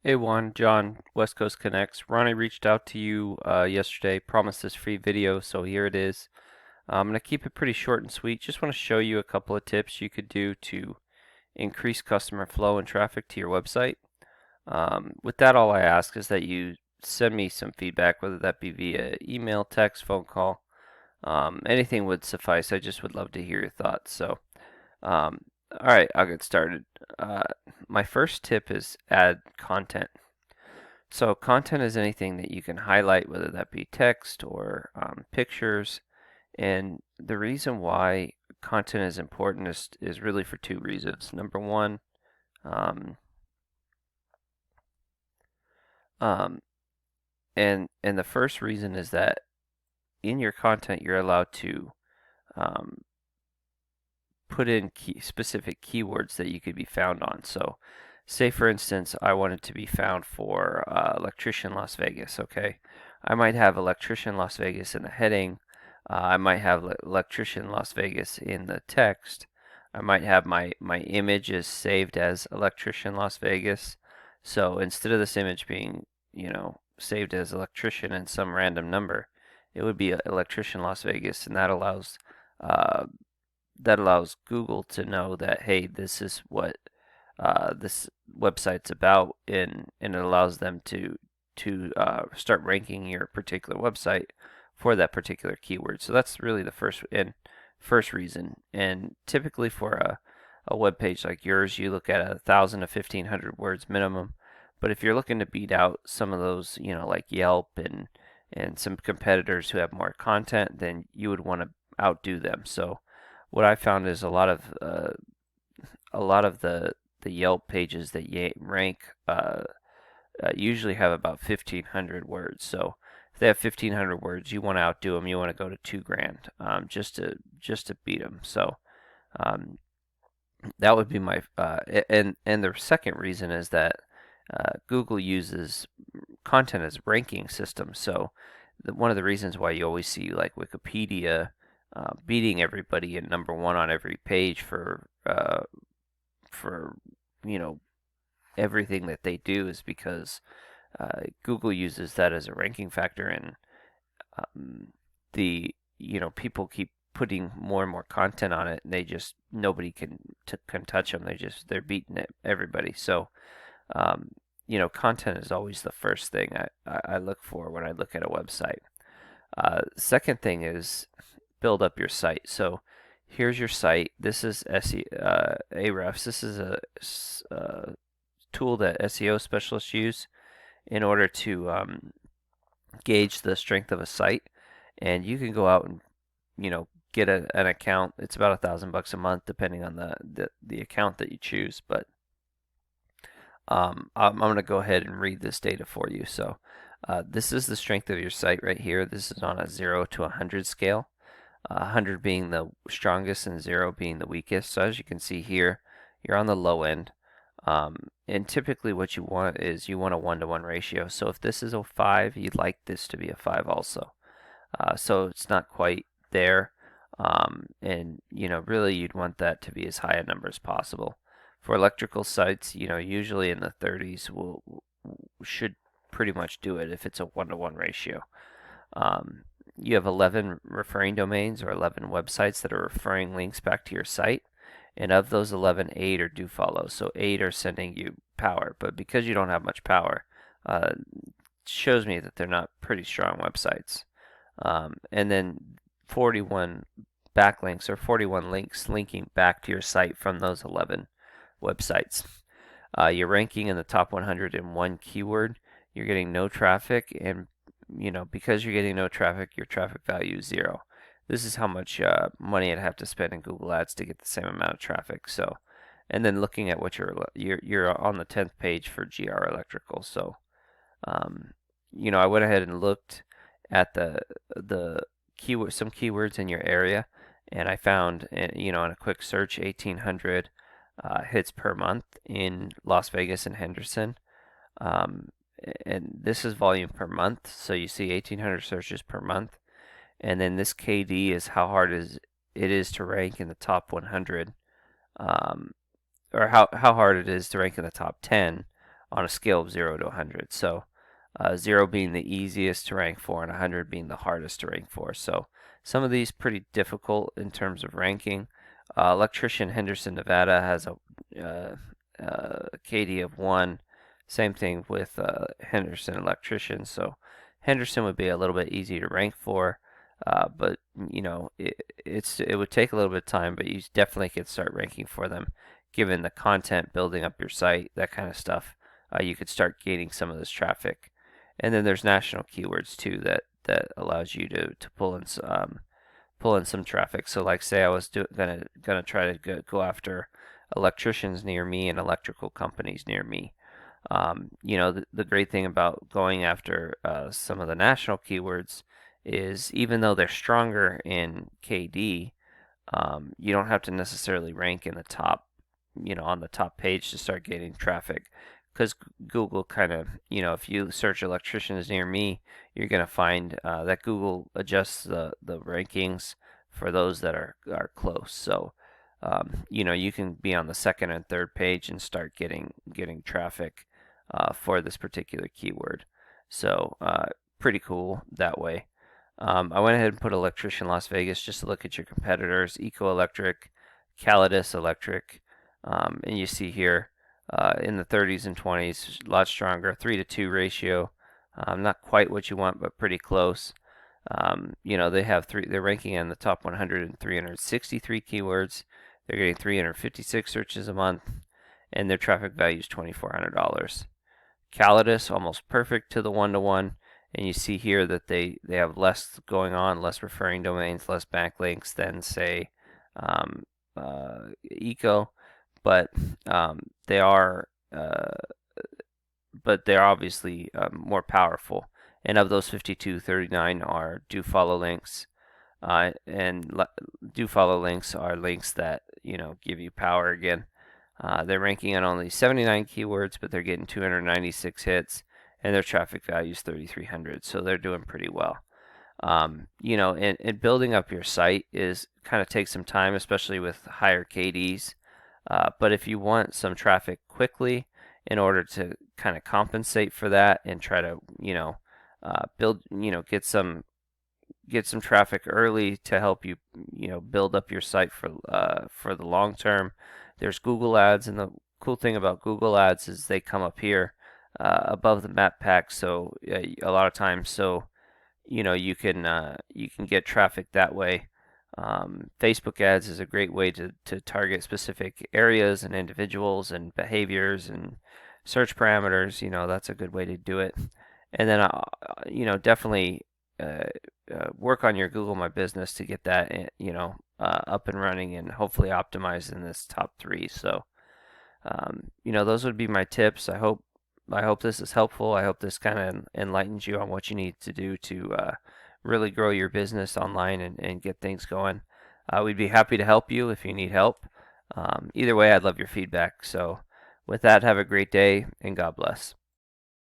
Hey Juan, John, West Coast Connects. Ronnie reached out to you yesterday, promised this free video, so here it is. I'm going to keep it pretty short and sweet. Just want to show you a couple of tips you could do to increase customer flow and traffic to your website. With that, all I ask is that you send me some feedback, whether that be via email, text, phone call. Anything would suffice. I just would love to hear your thoughts. Um, all right, I'll get started. Uh, my first tip is add content. So content is anything that you can highlight, whether that be text or pictures. And the reason why content is important is really for two reasons. Number one, um, um, and the first reason is that in your content you're allowed to um, put in specific keywords that you could be found on. So, say for instance, I wanted to be found for Electrician Las Vegas. Okay, I might have Electrician Las Vegas in the heading. I might have Electrician Las Vegas in the text. I might have my image is saved as Electrician Las Vegas. So instead of this image being, saved as electrician and some random number, it would be Electrician Las Vegas, and uh, that allows Google to know that, hey, this is what this website's about, and it allows them to start ranking your particular website for that particular keyword. So that's really the first reason. And typically for a web page like yours, you look at 1,000 to 1,500 words minimum. But if you're looking to beat out some of those, like Yelp and some competitors who have more content, then you would want to outdo them. So what I found is a lot of the Yelp pages that rank usually have about 1,500 words. So if they have 1,500 words, you want to outdo them. You want to go to 2 grand just to beat them. So um, that would be my and the second reason is that Google uses content as ranking system. So one of the reasons why you always see like Wikipedia beating everybody in number one on every page for you know everything that they do is because Google uses that as a ranking factor, and um, the people keep putting more and more content on it, and they just nobody can touch them. They're beating everybody. So content is always the first thing I look for when I look at a website. Second thing is build up your site. So here's your site. This is Ahrefs. This is a tool that SEO specialists use in order to gauge the strength of a site. And you can go out and get an account. It's about $1,000 a month, depending on the account that you choose. But I'm going to go ahead and read this data for you. So this is the strength of your site right here. This is on a 0 to 100 scale. 100 being the strongest and 0 being the weakest. So as you can see here, you're on the low end. And typically what you want is you want a 1-to-1 ratio. So if this is a 5, you'd like this to be a 5 also. So it's not quite there. And really you'd want that to be as high a number as possible. For electrical sites, usually in the 30s should pretty much do it if it's a 1-to-1 ratio. You have 11 referring domains or 11 websites that are referring links back to your site. And of those 11, 8 are do follow. So 8 are sending you power. But because you don't have much power, it shows me that they're not pretty strong websites. And then 41 backlinks or 41 links linking back to your site from those 11 websites. You're ranking in the top 101 keyword. You're getting no traffic, and because you're getting no traffic, your traffic value is 0. This is how much money I'd have to spend in Google Ads to get the same amount of traffic. So, and then looking at what you're on the 10th page for GR Electrical. So, I went ahead and looked at the keyword, some keywords in your area, and I found, in a quick search, 1,800 hits per month in Las Vegas and Henderson. Um, and this is volume per month, so you see 1,800 searches per month. And then this KD is how hard it is to rank in the top 100, or how hard it is to rank in the top 10 on a scale of 0 to 100. So 0 being the easiest to rank for and 100 being the hardest to rank for. So some of these pretty difficult in terms of ranking. Electrician Henderson, Nevada has a KD of 1. Same thing with Henderson Electrician. So Henderson would be a little bit easier to rank for. But it would take a little bit of time, but you definitely could start ranking for them, given the content, building up your site, that kind of stuff. You could start gaining some of this traffic, and then there's national keywords too that allows you to pull in some traffic. So like say I was gonna try to go after electricians near me and electrical companies near me. The great thing about going after some of the national keywords is even though they're stronger in KD, you don't have to necessarily rank in the top, on the top page to start getting traffic. Because Google kind of, if you search electricians near me, you're going to find that Google adjusts the rankings for those that are close. So, you can be on the second and third page and start getting traffic for this particular keyword. So, pretty cool that way. I went ahead and put Electrician Las Vegas just to look at your competitors. Eco Electric, Calidus Electric, and you see here in the 30s and 20s, a lot stronger, 3 to 2 ratio. Not quite what you want, but pretty close. They have they're ranking in the top 100 and 363 keywords. They're getting 356 searches a month, and their traffic value is $2,400. Calidus, almost perfect to the 1-to-1. And you see here that they have less going on, less referring domains, less backlinks than, say, Eco, but they are obviously more powerful. And of those 52, 39 are do follow links, and do follow links are links that give you power again. They're ranking on only 79 keywords, but they're getting 296 hits. And their traffic value is 3,300, so they're doing pretty well. And building up your site is kind of takes some time, especially with higher KDs. But if you want some traffic quickly, in order to kind of compensate for that and try to build, get some traffic early to help you build up your site for the long term, there's Google Ads, and the cool thing about Google Ads is they come up here above the map pack, so a lot of times, so you can get traffic that way. Facebook ads is a great way to target specific areas and individuals and behaviors and search parameters. That's a good way to do it. And then definitely work on your Google My Business to get that up and running and hopefully optimized in this top 3. So those would be my tips. I hope this is helpful. I hope this kind of enlightens you on what you need to do to really grow your business online and get things going. We'd be happy to help you if you need help. Either way, I'd love your feedback. So with that, have a great day and God bless.